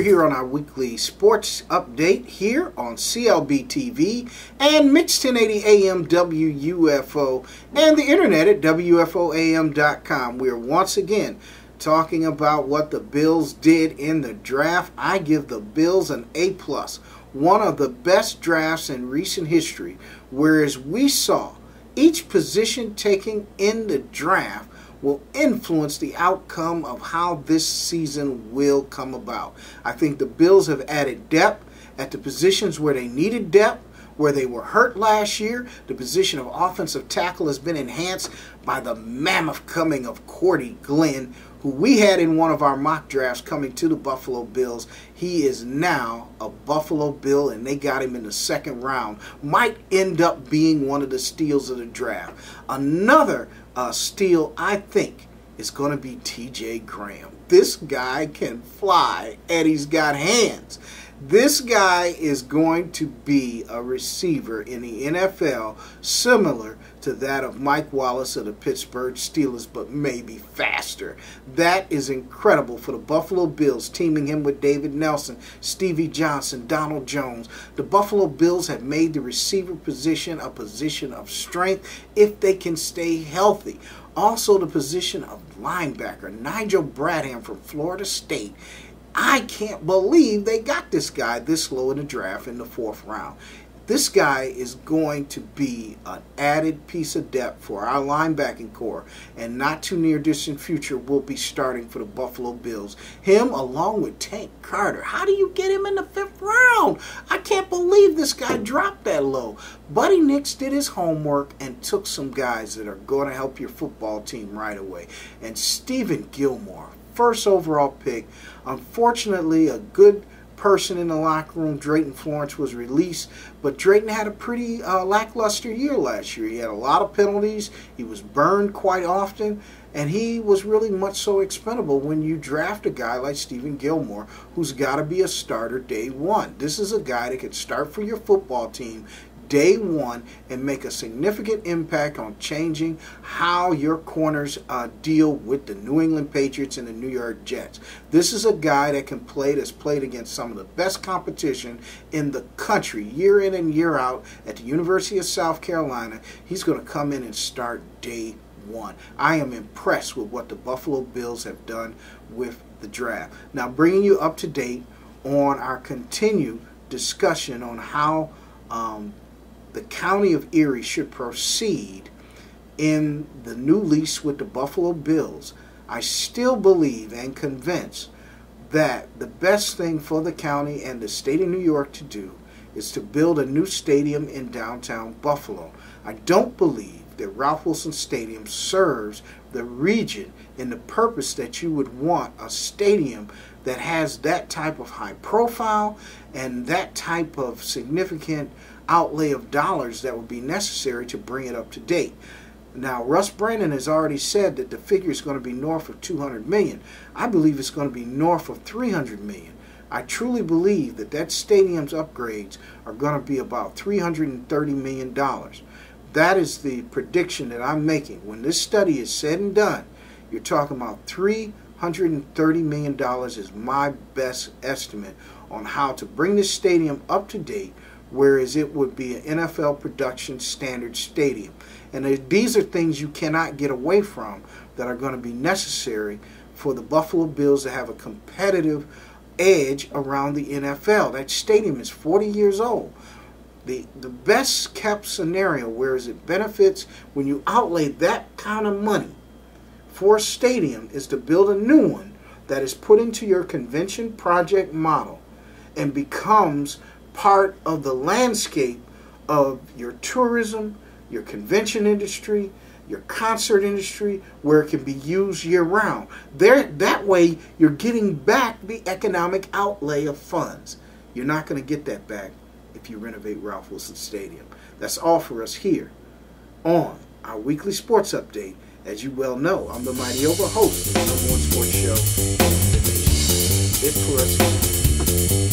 here on our weekly sports update here on clbtV and Mix 1080 AM WUFO and the internet at WFOAM.com. We're once again talking about what the Bills did in the draft. I give the Bills an A+, one of the best drafts in recent history, whereas we saw each position taken in the draft will influence the outcome of how this season will come about. I think the Bills have added depth at the positions where they needed depth, where they were hurt last year. The position of offensive tackle has been enhanced by the mammoth coming of Cordy Glenn, who we had in one of our mock drafts coming to the Buffalo Bills. He is now a Buffalo Bill, and they got him in the second round. Might end up being one of the steals of the draft. Another steal, I think, is going to be T.J. Graham. This guy can fly, and he's got hands. This guy is going to be a receiver in the NFL similar to that of Mike Wallace of the Pittsburgh Steelers, but maybe faster. That is incredible for the Buffalo Bills, teaming him with David Nelson, Stevie Johnson, Donald Jones. The Buffalo Bills have made the receiver position a position of strength if they can stay healthy. Also, the position of linebacker, Nigel Bradham from Florida State. I can't believe they got this guy this low in the draft in the 4th round. This guy is going to be an added piece of depth for our linebacking core, and not too near distant future will be starting for the Buffalo Bills. Him along with Tank Carter. How do you get him in the 5th round? I can't believe this guy dropped that low. Buddy Nix did his homework and took some guys that are going to help your football team right away. And Stephen Gilmore, first overall pick. Unfortunately, a good person in the locker room, Drayton Florence, was released, but Drayton had a pretty lackluster year last year. He had a lot of penalties, he was burned quite often, and he was really much so expendable when you draft a guy like Stephen Gilmore, who's got to be a starter day one. This is a guy that could start for your football team day one and make a significant impact on changing how your corners deal with the New England Patriots and the New York Jets. This is a guy that can play, that's played against some of the best competition in the country year in and year out at the University of South Carolina. He's going to come in and start day one. I am impressed with what the Buffalo Bills have done with the draft. Now, bringing you up to date on our continued discussion on how the County of Erie should proceed in the new lease with the Buffalo Bills. I still believe and convinced that the best thing for the county and the state of New York to do is to build a new stadium in downtown Buffalo. I don't believe that Ralph Wilson Stadium serves the region in the purpose that you would want a stadium that has that type of high profile and that type of significant outlay of dollars that would be necessary to bring it up to date. Now, Russ Brandon has already said that the figure is going to be north of $200 million. I believe it's going to be north of $300 million. I truly believe that that stadium's upgrades are going to be about $330 million. That is the prediction that I'm making. When this study is said and done, you're talking about $330 million is my best estimate on how to bring this stadium up to date, whereas it would be an NFL production standard stadium. And these are things you cannot get away from that are going to be necessary for the Buffalo Bills to have a competitive edge around the NFL. That stadium is 40 years old. The best kept scenario, whereas it benefits when you outlay that kind of money for a stadium, is to build a new one that is put into your convention project model and becomes part of the landscape of your tourism, your convention industry, your concert industry, where it can be used year-round. That way, you're getting back the economic outlay of funds. You're not going to get that back if you renovate Ralph Wilson Stadium. That's all for us here on our weekly sports update. As you well know, I'm the mighty host of the #1 sports show in the nation. It for us here.